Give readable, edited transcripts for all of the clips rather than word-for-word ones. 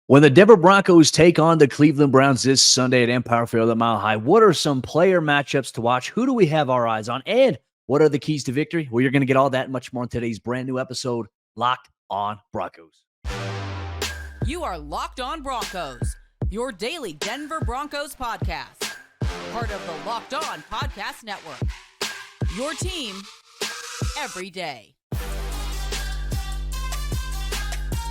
When the Denver Broncos take on the Cleveland Browns this Sunday at Empire Field at Mile High, what are some player matchups to watch? Who do we have our eyes on? And what are the keys to victory? Well, you're going to get all that and much more in today's brand new episode, Locked on Broncos. You are Locked on Broncos, your daily Denver Broncos podcast. Part of the Locked on Podcast Network. Your team every day.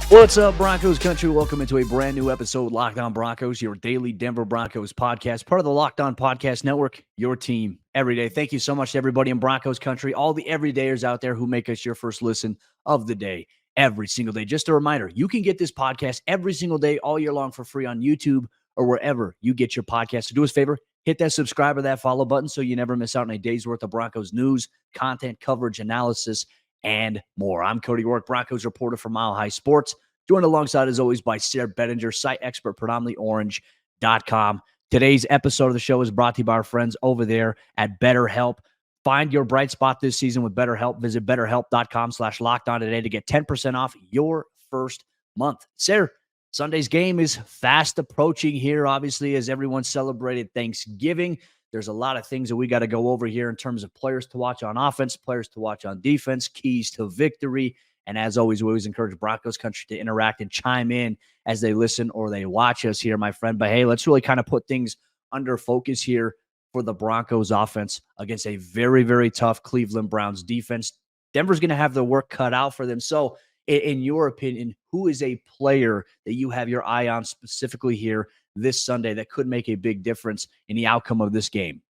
What's up, Broncos Country? Welcome into a brand new episode, Locked on Broncos, your daily Denver Broncos podcast, part of the Locked on Podcast Network, your team every day. Thank you so much to everybody in Broncos Country, all the everydayers out there who make us your first listen of the day, every single day. Just a reminder, you can get this podcast every single day, all year long for free on YouTube or wherever you get your podcast. So do us a favor, hit that subscribe or that follow button so you never miss out on a day's worth of Broncos news, content, coverage, analysis, and more. I'm Cody Roark, Broncos reporter for Mile High Sports, joined alongside, as always, by Sayre, Bedinger, site expert, predominantly orange.com. Today's episode of the show is brought to you by our friends over there at BetterHelp. Find your bright spot this season with BetterHelp. Visit BetterHelp.com/lockedon today to get 10% off your first month. Sayre, Sunday's game is fast approaching here, obviously, as everyone celebrated Thanksgiving. There's a lot of things that we got to go over here in terms of players to watch on offense, players to watch on defense, keys to victory. And as always, we always encourage Broncos Country to interact and chime in as they listen or they watch us here, my friend. But hey, let's really kind of put things under focus here for the Broncos offense against a very, very tough Cleveland Browns defense. Denver's going to have the work cut out for them. So in your opinion, who is a player that you have your eye on specifically here this Sunday that could make a big difference in the outcome of this game?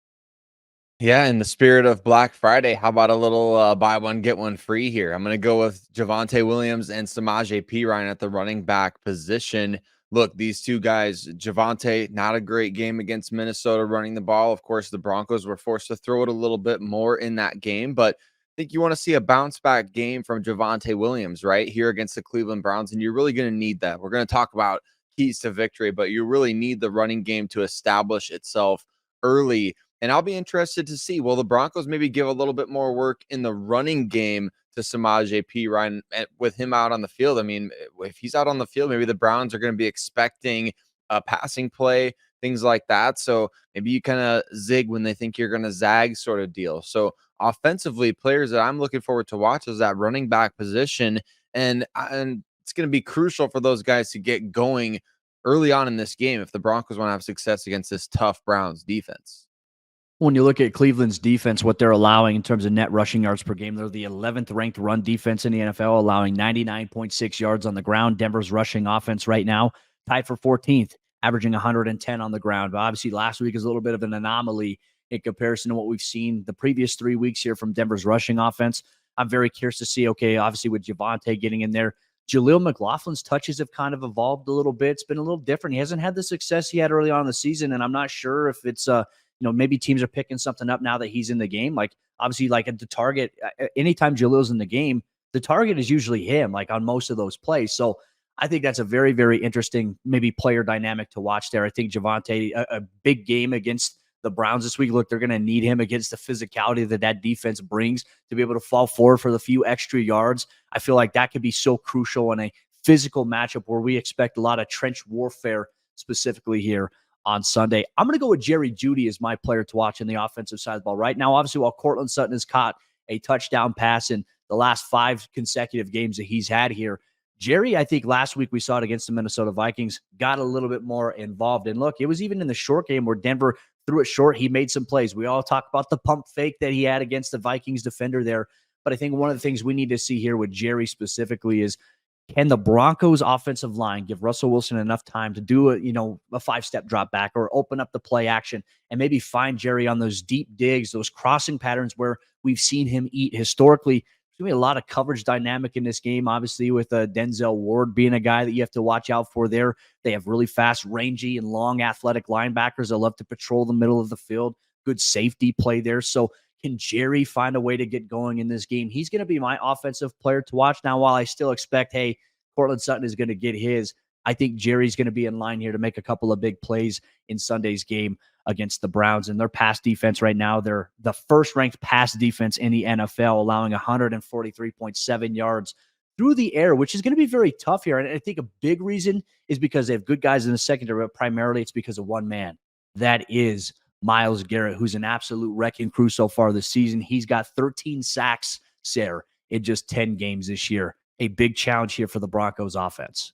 Yeah, in the spirit of Black Friday, how about a little buy one, get one free here? I'm going to go with Javonte Williams and Samaje Perine at the running back position. Look, these two guys, Javonte, not a great game against Minnesota running the ball. Of course, the Broncos were forced to throw it a little bit more in that game, but I think you want to see a bounce back game from Javonte Williams right here against the Cleveland Browns, and you're really going to need that. We're going to talk about keys to victory, but you really need the running game to establish itself early. And I'll be interested to see, will the Broncos maybe give a little bit more work in the running game to Samaje Perine with him out on the field? I mean, if he's out on the field, maybe the Browns are going to be expecting a passing play, things like that. So maybe you kind of zig when they think you're going to zag sort of deal. So offensively, players that I'm looking forward to watch is that running back position. And it's going to be crucial for those guys to get going early on in this game if the Broncos want to have success against this tough Browns defense. When you look at Cleveland's defense, what they're allowing in terms of net rushing yards per game, they're the 11th ranked run defense in the NFL, allowing 99.6 yards on the ground. Denver's rushing offense right now, tied for 14th, averaging 110 on the ground. But obviously, last week is a little bit of an anomaly in comparison to what we've seen the previous 3 weeks here from Denver's rushing offense. I'm very curious to see, okay, obviously with Javonte getting in there, Jaleel McLaughlin's touches have kind of evolved a little bit. It's been a little different. He hasn't had the success he had early on in the season, and I'm not sure if it's maybe teams are picking something up now that he's in the game. Like, obviously, like at the target, anytime Jaleel's in the game, the target is usually him, like on most of those plays. So I think that's a very, very interesting maybe player dynamic to watch there. I think Javonte, a big game against the Browns this week. Look, they're going to need him against the physicality that defense brings to be able to fall forward for the few extra yards. I feel like that could be so crucial in a physical matchup where we expect a lot of trench warfare specifically here on Sunday. I'm going to go with Jerry Jeudy as my player to watch in the offensive side of the ball right now. Obviously, while Courtland Sutton has caught a touchdown pass in the last 5 consecutive games that he's had here, Jerry, I think last week we saw it against the Minnesota Vikings, got a little bit more involved. And look, it was even in the short game where Denver threw it short. He made some plays. We all talk about the pump fake that he had against the Vikings defender there. But I think one of the things we need to see here with Jerry specifically is, can the Broncos offensive line give Russell Wilson enough time to do a 5-step drop back or open up the play action and maybe find Jerry on those deep digs, those crossing patterns where we've seen him eat historically? There's going to be a lot of coverage dynamic in this game, obviously, with Denzel Ward being a guy that you have to watch out for there. They have really fast, rangy, and long athletic linebackers that love to patrol the middle of the field. Good safety play there. So can Jerry find a way to get going in this game? He's going to be my offensive player to watch. Now, while I still expect, hey, Courtland Sutton is going to get his, I think Jerry's going to be in line here to make a couple of big plays in Sunday's game against the Browns. And their pass defense right now, they're the first-ranked pass defense in the NFL, allowing 143.7 yards through the air, which is going to be very tough here. And I think a big reason is because they have good guys in the secondary, but primarily it's because of one man. That is Myles Garrett, who's an absolute wrecking crew so far this season. He's got 13 sacks, Sayre, in just 10 games this year. A big challenge here for the Broncos offense.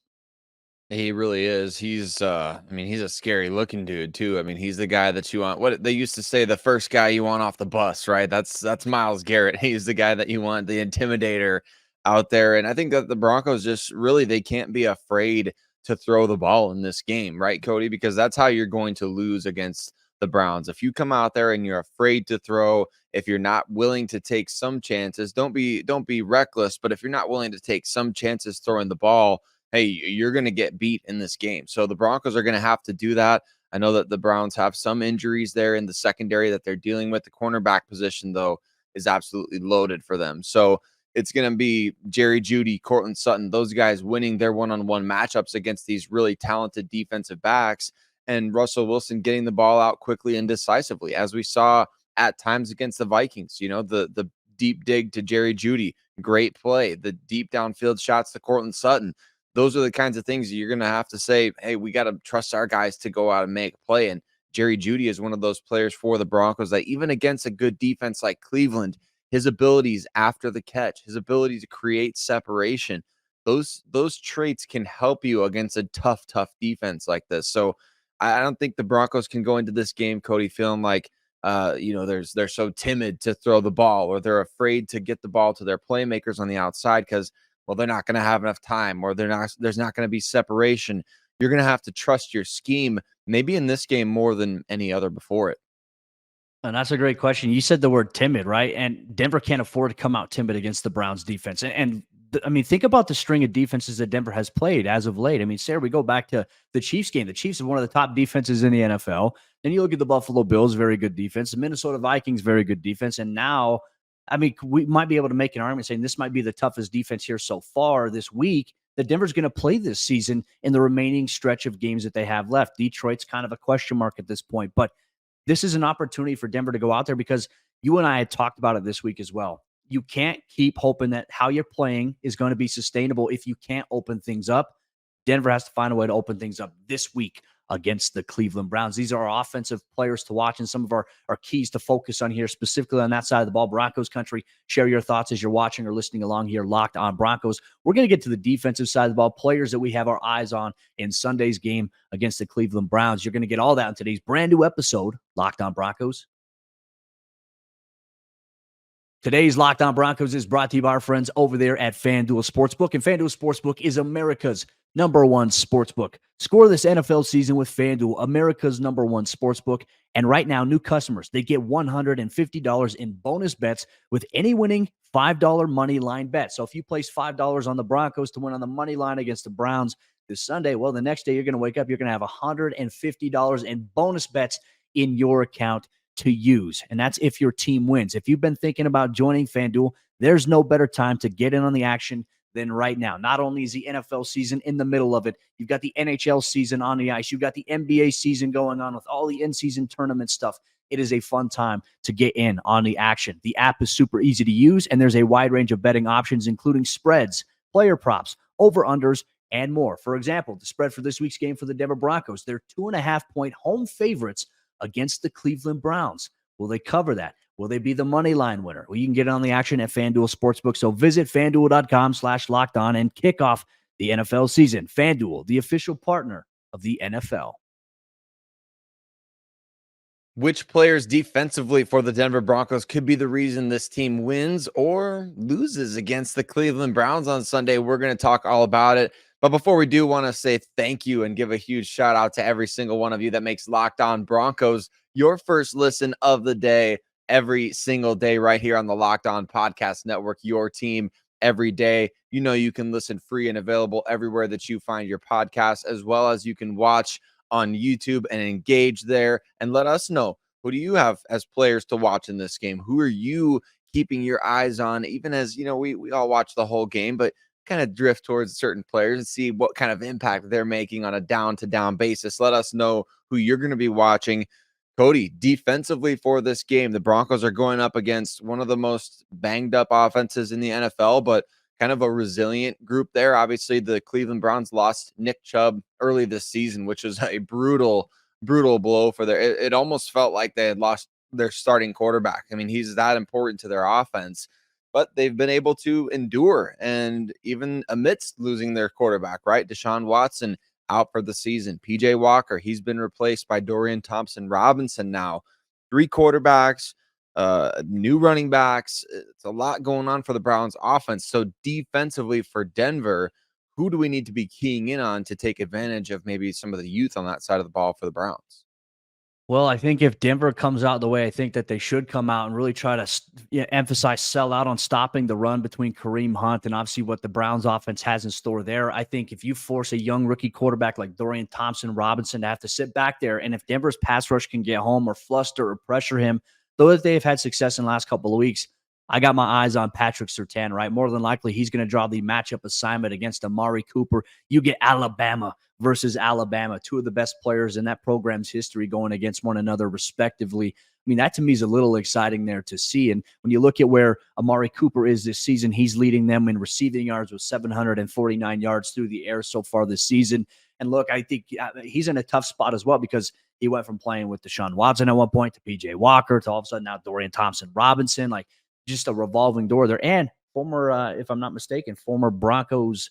He really is. He's he's a scary looking dude too. I mean, he's the guy that you want. What they used to say, the first guy you want off the bus, right? That's Myles Garrett. He's the guy that you want, the intimidator out there. And I think that the Broncos just really, they can't be afraid to throw the ball in this game, right, Cody? Because that's how you're going to lose against the Browns. If you come out there and you're afraid to throw, if you're not willing to take some chances, don't be reckless, but if you're not willing to take some chances throwing the ball, hey, you're going to get beat in this game. So the Broncos are going to have to do that. I know that the Browns have some injuries there in the secondary that they're dealing with. The cornerback position, though, is absolutely loaded for them. So it's going to be Jerry Jeudy, Cortland Sutton, those guys winning their one-on-one matchups against these really talented defensive backs, and Russell Wilson getting the ball out quickly and decisively, as we saw at times against the Vikings. You know, the deep dig to Jerry Jeudy, great play. The deep downfield shots to Cortland Sutton. Those are the kinds of things you're going to have to say, hey, we got to trust our guys to go out and make a play. And Jerry Jeudy is one of those players for the Broncos that even against a good defense like Cleveland, his abilities after the catch, his ability to create separation, those traits can help you against a tough defense like this. So I don't think the Broncos can go into this game, Cody, feeling like, they're so timid to throw the ball, or they're afraid to get the ball to their playmakers on the outside because, well, they're not going to have enough time, or there's not going to be separation. You're going to have to trust your scheme, maybe in this game more than any other before it. And that's a great question. You said the word timid, right? And Denver can't afford to come out timid against the Browns defense. I mean, think about the string of defenses that Denver has played as of late. I mean, Sayre, we go back to the Chiefs game. The Chiefs are one of the top defenses in the NFL. Then you look at the Buffalo Bills, very good defense. The Minnesota Vikings, very good defense. And now, I mean, we might be able to make an argument saying this might be the toughest defense here so far this week that Denver's going to play this season in the remaining stretch of games that they have left. Detroit's kind of a question mark at this point, but this is an opportunity for Denver to go out there, because you and I had talked about it this week as well. You can't keep hoping that how you're playing is going to be sustainable if you can't open things up. Denver has to find a way to open things up this week against the Cleveland Browns. These are our offensive players to watch, and some of our keys to focus on here, specifically on that side of the ball. Broncos country, share your thoughts as you're watching or listening along here, Locked On Broncos. We're going to get to the defensive side of the ball, players that we have our eyes on in Sunday's game against the Cleveland Browns. You're going to get all that in today's brand new episode, Locked On Broncos. Today's Locked On Broncos is brought to you by our friends over there at FanDuel Sportsbook. And FanDuel Sportsbook is America's number one sportsbook. Score this NFL season with FanDuel, America's number one sportsbook. And right now, new customers, they get $150 in bonus bets with any winning $5 money line bet. So if you place $5 on the Broncos to win on the money line against the Browns this Sunday, well, the next day you're going to wake up, you're going to have $150 in bonus bets in your account to use. And that's if your team wins. If you've been thinking about joining FanDuel, there's no better time to get in on the action than right now. Not only is the NFL season in the middle of it, you've got the NHL season on the ice, you've got the NBA season going on with all the in-season tournament stuff. It is a fun time to get in on the action. The app is super easy to use, and there's a wide range of betting options, including spreads, player props, over-unders, and more. For example, the spread for this week's game for the Denver Broncos, they're 2.5-point home favorites against the Cleveland Browns. Will they cover that? Will they be the money line winner? Well, you can get on the action at FanDuel Sportsbook. So visit FanDuel.com/lockedon and kick off the NFL season. FanDuel, the official partner of the NFL. Which players defensively for the Denver Broncos could be the reason this team wins or loses against the Cleveland Browns on Sunday? We're going to talk all about it. But before we do, want to say thank you and give a huge shout out to every single one of you that makes Locked On Broncos your first listen of the day every single day right here on the Locked On Podcast Network, your team every day. You know, you can listen free and available everywhere that you find your podcast, as well as you can watch on YouTube and engage there and let us know, who do you have as players to watch in this game? Who are you keeping your eyes on? Even as, you know, we all watch the whole game, but kind of drift towards certain players and see what kind of impact they're making on a down-to-down basis. Let us know who you're going to be watching. Cody, defensively for this game, the Broncos are going up against one of the most banged up offenses in the NFL, but kind of a resilient group there. Obviously, the Cleveland Browns lost Nick Chubb early this season, which was a brutal blow for their. It almost felt like they had lost their starting quarterback. I mean, he's that important to their offense, but they've been able to endure, and even amidst losing their quarterback, right? Deshaun Watson out for the season. PJ Walker, he's been replaced by Dorian Thompson-Robinson now. 3 quarterbacks, new running backs. It's a lot going on for the Browns offense. So defensively for Denver, who do we need to be keying in on to take advantage of maybe some of the youth on that side of the ball for the Browns? Well, I think if Denver comes out the way I think that they should come out and really try to emphasize sell out on stopping the run between Kareem Hunt and obviously what the Browns offense has in store there, I think if you force a young rookie quarterback like Dorian Thompson-Robinson to have to sit back there, and if Denver's pass rush can get home or fluster or pressure him, though that they've had success in the last couple of weeks, I got my eyes on Patrick Surtain, right? More than likely, he's going to draw the matchup assignment against Amari Cooper. You get Alabama versus Alabama, 2 of the best players in that program's history going against one another, respectively. I mean, that to me is a little exciting there to see. And when you look at where Amari Cooper is this season, he's leading them in receiving yards with 749 yards through the air so far this season. And look, I think he's in a tough spot as well because he went from playing with Deshaun Watson at one point to PJ Walker to all of a sudden now Dorian Thompson-Robinson, like just a revolving door there. And former, if I'm not mistaken, former Broncos,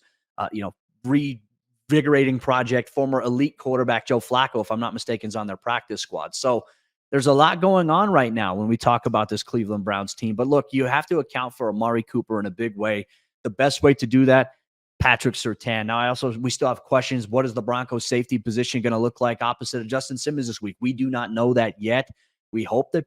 reinvigorating project, former elite quarterback Joe Flacco, if I'm not mistaken, is on their practice squad. So there's a lot going on right now when we talk about this Cleveland Browns team. But look, you have to account for Amari Cooper in a big way. The best way to do that, Patrick Surtain. Now, we still have questions. What is the Broncos safety position going to look like opposite of Justin Simmons this week? We do not know that yet. We hope that,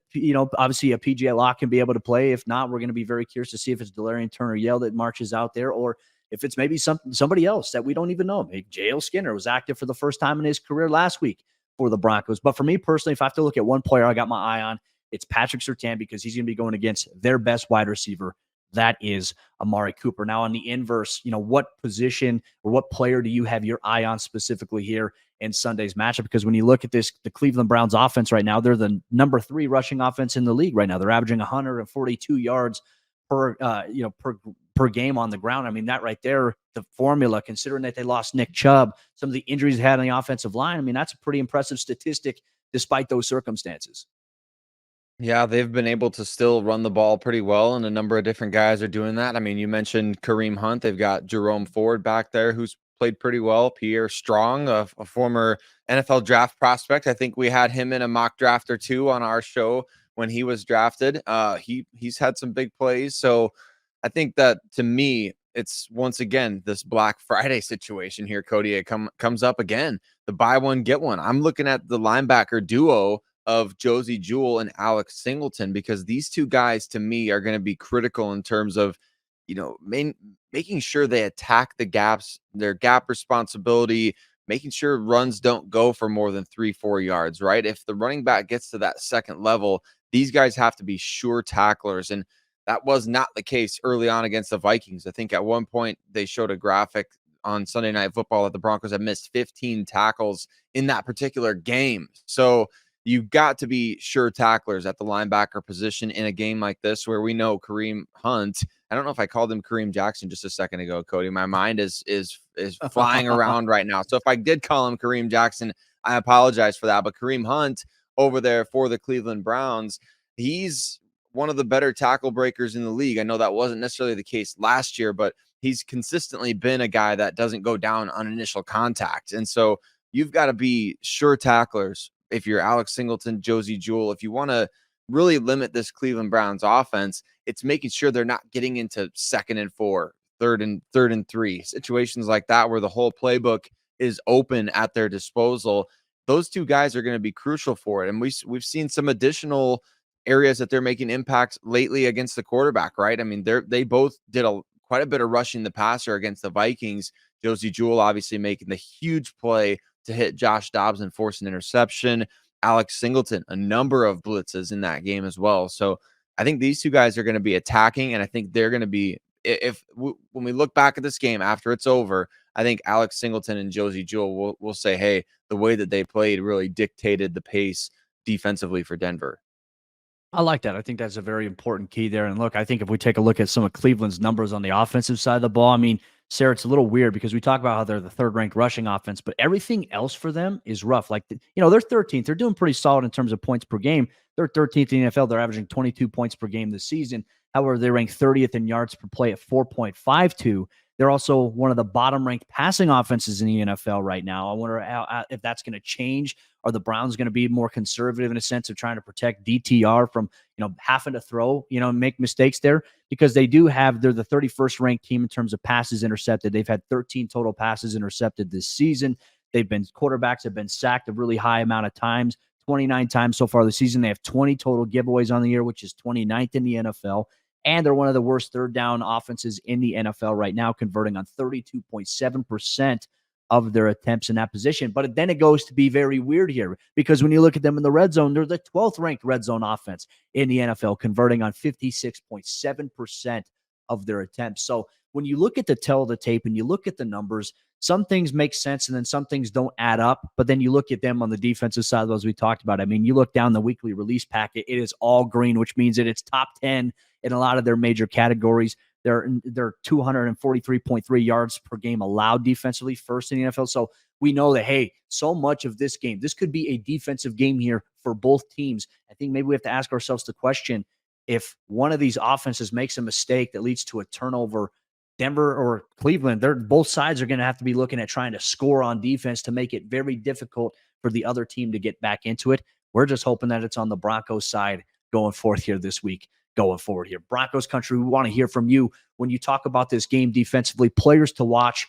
obviously a PJ Locke can be able to play. If not, we're going to be very curious to see if it's Delarian Turner-Yell that marches out there or if it's maybe somebody else that we don't even know. Maybe J.L. Skinner was active for the first time in his career last week for the Broncos. But for me personally, if I have to look at one player I got my eye on, it's Patrick Surtain because he's going to be going against their best wide receiver. That is Amari Cooper. Now, on the inverse, what position or what player do you have your eye on specifically here in Sunday's matchup? Because when you look at the Cleveland Browns offense right now, they're the number 3 rushing offense in the league right now. They're averaging 142 yards per game on the ground. I mean, that right there, the formula, considering that they lost Nick Chubb, some of the injuries they had on the offensive line, I mean, that's a pretty impressive statistic despite those circumstances. Yeah, they've been able to still run the ball pretty well, and a number of different guys are doing that. I mean, you mentioned Kareem Hunt. They've got Jerome Ford back there who's played pretty well. Pierre Strong, a former NFL draft prospect. I think we had him in a mock draft or 2 on our show when he was drafted. He's had some big plays. So I think that, to me, it's once again this Black Friday situation here, Cody. It comes up again. The buy one, get one. I'm looking at the linebacker duo of Josey Jewell and Alex Singleton because these 2 guys, to me, are going to be critical in terms of, making sure they attack the gaps, their gap responsibility, making sure runs don't go for more than 3-4 yards, right? If the running back gets to that second level, these guys have to be sure tacklers. And that was not the case early on against the Vikings. I think at one point they showed a graphic on Sunday Night Football that the Broncos had missed 15 tackles in that particular game. So you've got to be sure tacklers at the linebacker position in a game like this where we know Kareem Hunt. I don't know if I called him Kareem Jackson just a second ago, Cody. My mind is flying around right now. So if I did call him Kareem Jackson, I apologize for that. But Kareem Hunt over there for the Cleveland Browns, he's one of the better tackle breakers in the league. I know that wasn't necessarily the case last year, but he's consistently been a guy that doesn't go down on initial contact. And so you've got to be sure tacklers if you're Alex Singleton, Josey Jewell. If you want to really limit this Cleveland Browns offense, it's making sure they're not getting into 2nd and 4, 3rd and 3 situations like that where the whole playbook is open at their disposal. Those 2 guys are going to be crucial for it. And we've seen some additional areas that they're making impacts lately against the quarterback, right? I mean, they both did quite a bit of rushing the passer against the Vikings. Josey Jewell obviously making the huge play to hit Josh Dobbs and force an interception. Alex Singleton, a number of blitzes in that game as well. So I think these 2 guys are going to be attacking, and I think they're going to be, when we look back at this game after it's over, I think Alex Singleton and Josey Jewell will say, hey, the way that they played really dictated the pace defensively for Denver. I like that. I think that's a very important key there. And look, I think if we take a look at some of Cleveland's numbers on the offensive side of the ball, I mean, Sarah, it's a little weird because we talk about how they're the third ranked rushing offense, but everything else for them is rough. Like, they're 13th. They're doing pretty solid in terms of points per game. They're 13th in the NFL. They're averaging 22 points per game this season. However, they rank 30th in yards per play at 4.52. They're also one of the bottom ranked passing offenses in the NFL right now. I wonder if that's going to change. Are the Browns going to be more conservative in a sense of trying to protect DTR from, having to throw, make mistakes there? Because they're the 31st ranked team in terms of passes intercepted. They've had 13 total passes intercepted this season. Quarterbacks have been sacked a really high amount of times, 29 times so far this season. They have 20 total giveaways on the year, which is 29th in the NFL. And they're one of the worst third down offenses in the NFL right now, converting on 32.7% of their attempts in that position. But then it goes to be very weird here because when you look at them in the red zone, they're the 12th ranked red zone offense in the NFL, converting on 56.7% of their attempts. So when you look at the tape and you look at the numbers, some things make sense and then some things don't add up. But then you look at them on the defensive side, as we talked about. I mean, you look down the weekly release packet, it is all green, which means that it's top 10 in a lot of their major categories. They're 243.3 yards per game allowed defensively, first in the NFL. So we know that, hey, so much of this game, this could be a defensive game here for both teams. I think maybe we have to ask ourselves the question, if one of these offenses makes a mistake that leads to a turnover, Denver or Cleveland, both sides are going to have to be looking at trying to score on defense to make it very difficult for the other team to get back into it. We're just hoping that it's on the Broncos side going forth here this week. Going forward here. Broncos Country, we want to hear from you when you talk about this game defensively, players to watch.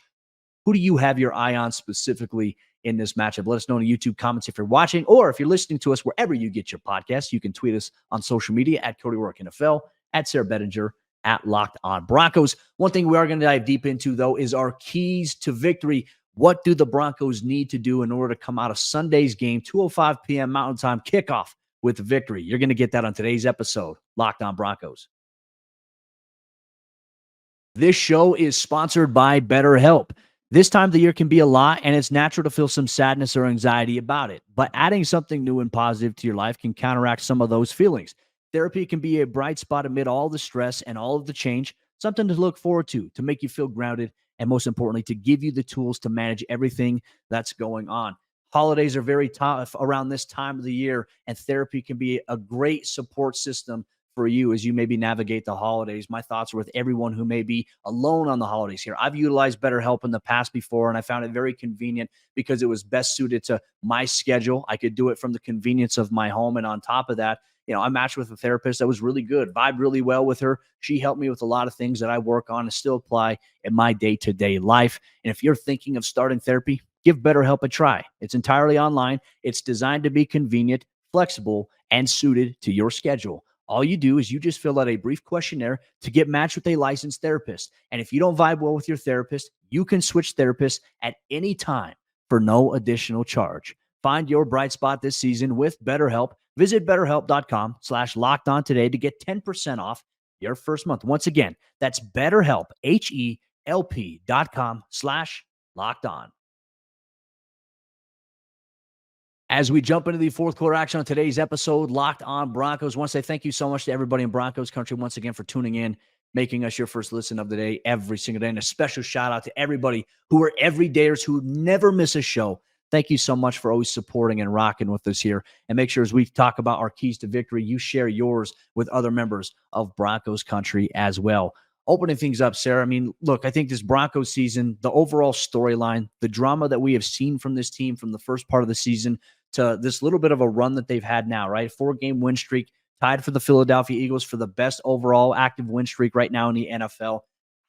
Who do you have your eye on specifically in this matchup? Let us know in the YouTube comments if you're watching, or if you're listening to us wherever you get your podcasts. You can tweet us on social media at Cody Roark NFL, at Sayre Bedinger, at Locked On Broncos. One thing we are going to dive deep into, though, is our keys to victory. What do the Broncos need to do in order to come out of Sunday's game, 2:05 p.m. Mountain Time kickoff, with victory? You're going to get that on today's episode, Locked On Broncos. This show is sponsored by BetterHelp. This time of the year can be a lot, and it's natural to feel some sadness or anxiety about it. But adding something new and positive to your life can counteract some of those feelings. Therapy can be a bright spot amid all the stress and all of the change, something to look forward to make you feel grounded, and most importantly, to give you the tools to manage everything that's going on. Holidays are very tough around this time of the year, and therapy can be a great support system for you as you maybe navigate the holidays. My thoughts are with everyone who may be alone on the holidays here. I've utilized BetterHelp in the past before, and I found it very convenient because it was best suited to my schedule. I could do it from the convenience of my home, and on top of that, I matched with a therapist that was really good, vibed really well with her. She helped me with a lot of things that I work on and still apply in my day-to-day life. And if you're thinking of starting therapy, give BetterHelp a try. It's entirely online. It's designed to be convenient, flexible, and suited to your schedule. All you do is you just fill out a brief questionnaire to get matched with a licensed therapist. And if you don't vibe well with your therapist, you can switch therapists at any time for no additional charge. Find your bright spot this season with BetterHelp. Visit BetterHelp.com/lockedon today to get 10% off your first month. Once again, that's BetterHelp, HELP.com/lockedon. As we jump into the fourth quarter action on today's episode, Locked On Broncos, I want to say thank you so much to everybody in Broncos Country once again for tuning in, making us your first listen of the day every single day. And a special shout out to everybody who are everydayers who never miss a show. Thank you so much for always supporting and rocking with us here. And make sure as we talk about our keys to victory, you share yours with other members of Broncos Country as well. Opening things up, Sarah, I mean, look, I think this Broncos season, the overall storyline, the drama that we have seen from this team from the first part of the season to this little bit of a run that they've had now, right? 4-game win streak, tied for the Philadelphia Eagles for the best overall active win streak right now in the NFL.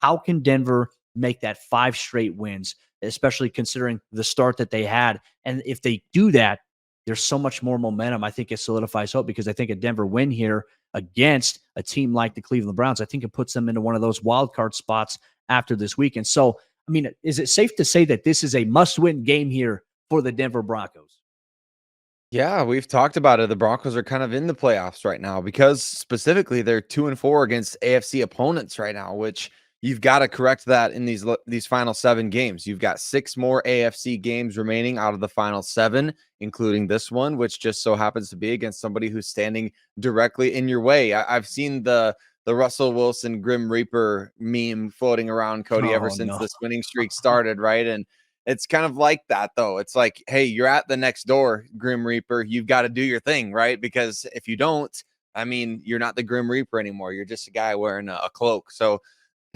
How can Denver make that 5 straight wins, especially considering the start that they had? And if they do that, there's so much more momentum. I think it solidifies hope because I think a Denver win here against a team like the Cleveland Browns, I think it puts them into one of those wild card spots after this weekend. So, I mean, is it safe to say that this is a must-win game here for the Denver Broncos? Yeah, we've talked about it. The Broncos are kind of in the playoffs right now because specifically they're 2-4 against AFC opponents right now, which you've got to correct that in these final 7 games. You've got 6 more AFC games remaining out of the final 7, including this one, which just so happens to be against somebody who's standing directly in your way. I've seen the Russell Wilson Grim Reaper meme floating around, Cody, ever since No. this winning streak started, right? And it's kind of like that, though. It's like, hey, you're at the next door, Grim Reaper. You've got to do your thing, right? Because if you don't, I mean, you're not the Grim Reaper anymore. You're just a guy wearing a cloak. So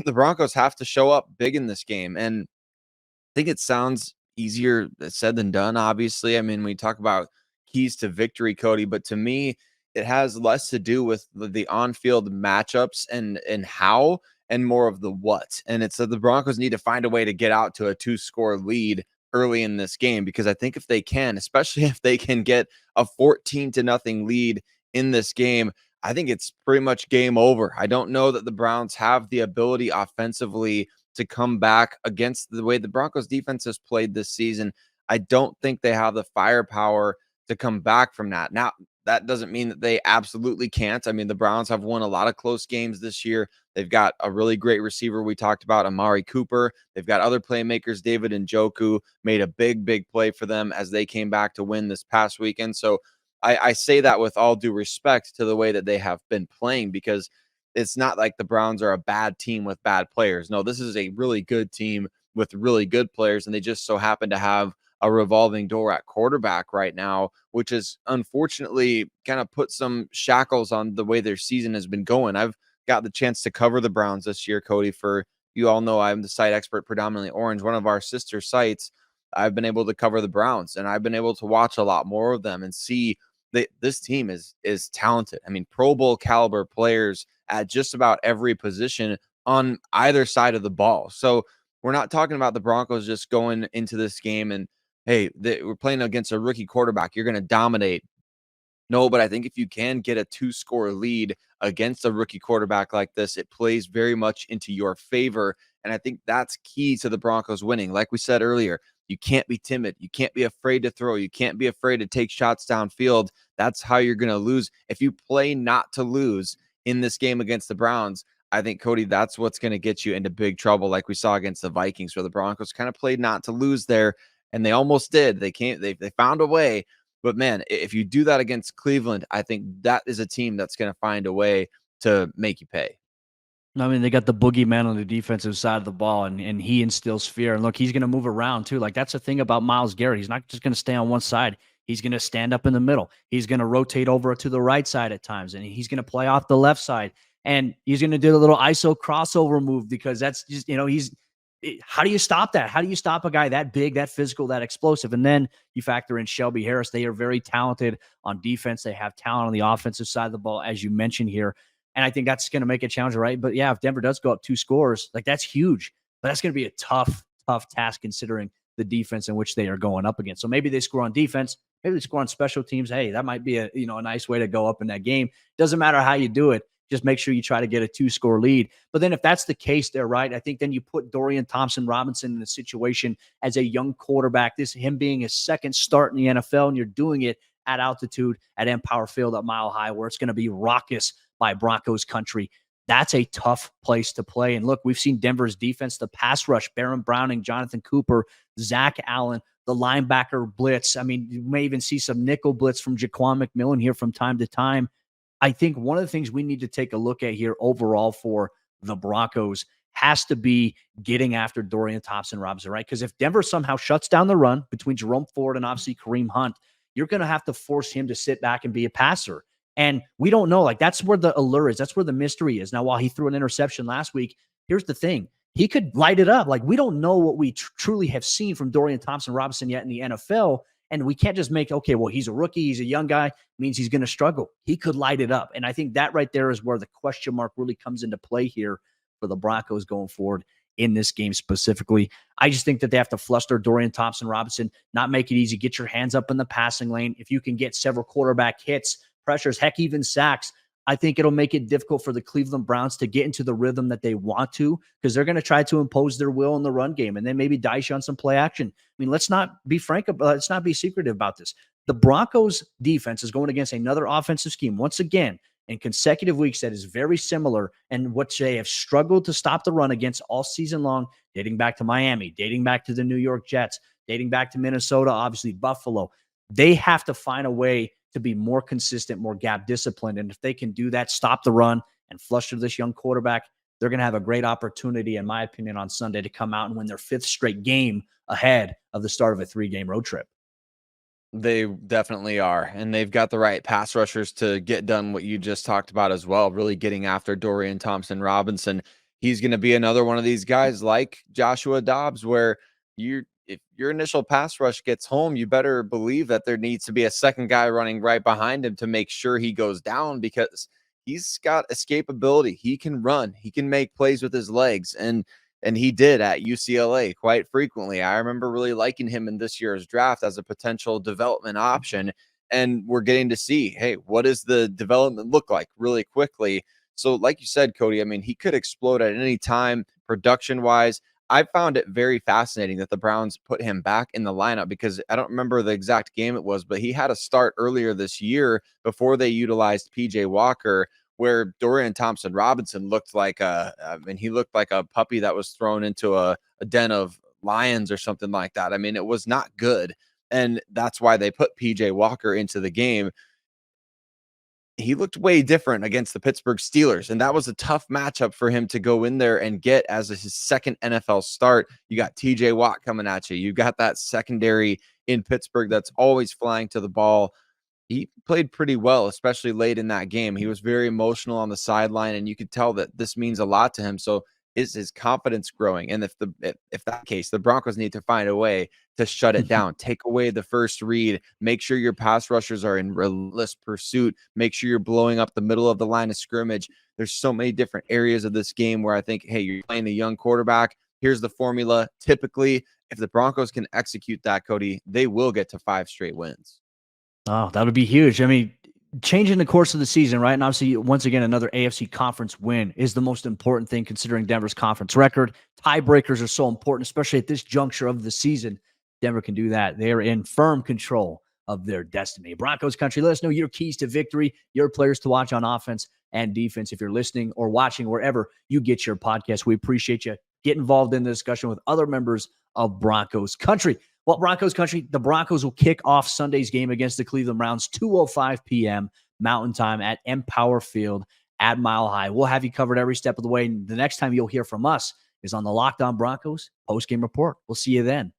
the Broncos have to show up big in this game. And I think it sounds easier said than done, obviously. I mean, we talk about keys to victory, Cody, but to me, it has less to do with the on-field matchups and how, and more of the what. And it's that the Broncos need to find a way to get out to a 2-score lead early in this game, because I think if they can, especially if they can get a 14-0 lead in this game, I think it's pretty much game over. I don't know that the Browns have the ability offensively to come back against the way the Broncos defense has played this season. I don't think they have the firepower to come back from that. Now, that doesn't mean that they absolutely can't. I mean, the Browns have won a lot of close games this year. They've got a really great receiver. We talked about Amari Cooper. They've got other playmakers. David Njoku made a big play for them as they came back to win this past weekend. So I say that with all due respect to the way that they have been playing, because it's not like the Browns are a bad team with bad players. No, this is a really good team with really good players, and they just so happen to have a revolving door at quarterback right now, which is unfortunately kind of put some shackles on the way their season has been going. I've got the chance to cover the Browns this year, Cody. For you all know, I'm the site expert, Predominantly Orange, one of our sister sites. I've been able to cover the Browns, and I've been able to watch a lot more of them and see that this team is talented. I mean, Pro Bowl caliber players at just about every position on either side of the ball. So we're not talking about the Broncos just going into this game and, hey, we're playing against a rookie quarterback, you're going to dominate. No, but I think if you can get a 2-score lead against a rookie quarterback like this, it plays very much into your favor. And I think that's key to the Broncos winning. Like we said earlier, you can't be timid. You can't be afraid to throw. You can't be afraid to take shots downfield. That's how you're going to lose. If you play not to lose in this game against the Browns, I think, Cody, that's what's going to get you into big trouble, like we saw against the Vikings, where the Broncos kind of played not to lose there, and they almost did. They found a way. But man, if you do that against Cleveland, I think that is a team that's going to find a way to make you pay. I mean, they got the boogeyman on the defensive side of the ball, and he instills fear. And look, he's going to move around too. Like, that's the thing about Myles Garrett. He's not just going to stay on one side. He's going to stand up in the middle. He's going to rotate over to the right side at times, and he's going to play off the left side. And he's going to do a little ISO crossover move, because that's just, how do you stop that? How do you stop a guy that big, that physical, that explosive? And then you factor in Shelby Harris. They are very talented on defense. They have talent on the offensive side of the ball, as you mentioned here. And I think that's going to make it challenging, right? But yeah, if Denver does go up 2 scores, like, that's huge. But that's going to be a tough task considering the defense in which they are going up against. So maybe they score on defense. Maybe they score on special teams. Hey, that might be a nice way to go up in that game. Doesn't matter how you do it. Just make sure you try to get a 2-score lead. But then if that's the case there, right, I think then you put Dorian Thompson-Robinson in a situation as a young quarterback, him being his second start in the NFL, and you're doing it at altitude at Empower Field at Mile High, where it's going to be raucous by Broncos country. That's a tough place to play. And look, we've seen Denver's defense, the pass rush, Baron Browning, Jonathan Cooper, Zach Allen, the linebacker blitz. I mean, you may even see some nickel blitz from Jaquan McMillan here from time to time. I think one of the things we need to take a look at here overall for the Broncos has to be getting after Dorian Thompson-Robinson, right? Because if Denver somehow shuts down the run between Jerome Ford and obviously Kareem Hunt, you're going to have to force him to sit back and be a passer. And we don't know. Like, that's where the allure is. That's where the mystery is. Now, while he threw an interception last week, here's the thing. He could light it up. Like, we don't know what we truly have seen from Dorian Thompson-Robinson yet in the NFL. And we can't just make, okay, well, he's a rookie, he's a young guy, means he's going to struggle. He could light it up. And I think that right there is where the question mark really comes into play here for the Broncos going forward in this game specifically. I just think that they have to fluster Dorian Thompson-Robinson, not make it easy, get your hands up in the passing lane. If you can get several quarterback hits, pressures, heck, even sacks, I think it'll make it difficult for the Cleveland Browns to get into the rhythm that they want to, because they're going to try to impose their will in the run game and then maybe dice you on some play action. I mean, let's not be let's not be secretive about this. The Broncos defense is going against another offensive scheme. Once again, in consecutive weeks that is very similar and what they have struggled to stop the run against all season long, dating back to Miami, dating back to the New York Jets, dating back to Minnesota, obviously Buffalo. They have to find a way to be more consistent, more gap disciplined. And if they can do that, stop the run and fluster this young quarterback, they're going to have a great opportunity, in my opinion, on Sunday to come out and win their 5th straight game ahead of the start of a 3-game road trip. They definitely are. And they've got the right pass rushers to get done what you just talked about as well, really getting after Dorian Thompson-Robinson. He's going to be another one of these guys like Joshua Dobbs, where if your initial pass rush gets home, you better believe that there needs to be a second guy running right behind him to make sure he goes down, because he's got escapability. He can run. He can make plays with his legs. And he did at UCLA quite frequently. I remember really liking him in this year's draft as a potential development option. And we're getting to see, hey, what does the development look like really quickly? So like you said, Cody, I mean, he could explode at any time production-wise. I found it very fascinating that the Browns put him back in the lineup, because I don't remember the exact game it was, but he had a start earlier this year before they utilized PJ Walker, where Dorian Thompson-Robinson looked like he looked like a puppy that was thrown into a den of lions or something like that. I mean, it was not good. And that's why they put PJ Walker into the game. He looked way different against the Pittsburgh Steelers, and that was a tough matchup for him to go in there and get as his second NFL start. You got TJ Watt coming at you. You got that secondary in Pittsburgh that's always flying to the ball. He played pretty well, especially late in that game. He was very emotional on the sideline, and you could tell that this means a lot to him. So is his confidence growing? And if that case, the Broncos need to find a way to shut it down, take away the first read, make sure your pass rushers are in relentless pursuit, make sure you're blowing up the middle of the line of scrimmage. There's so many different areas of this game where I think, hey, you're playing a young quarterback. Here's the formula. Typically, if the Broncos can execute that, Cody, they will get to 5 straight wins. Oh, that would be huge. I mean, changing the course of the season, right? And obviously, once again, another AFC conference win is the most important thing considering Denver's conference record. Tiebreakers are so important, especially at this juncture of the season. Denver can do that. They are in firm control of their destiny. Broncos Country, let us know your keys to victory, your players to watch on offense and defense. If you're listening or watching wherever you get your podcast, we appreciate you. Get involved in the discussion with other members of Broncos Country. Well, Broncos Country, the Broncos will kick off Sunday's game against the Cleveland Browns, 2:05 p.m. Mountain Time at Empower Field at Mile High. We'll have you covered every step of the way. The next time you'll hear from us is on the Locked On Broncos post-game report. We'll see you then.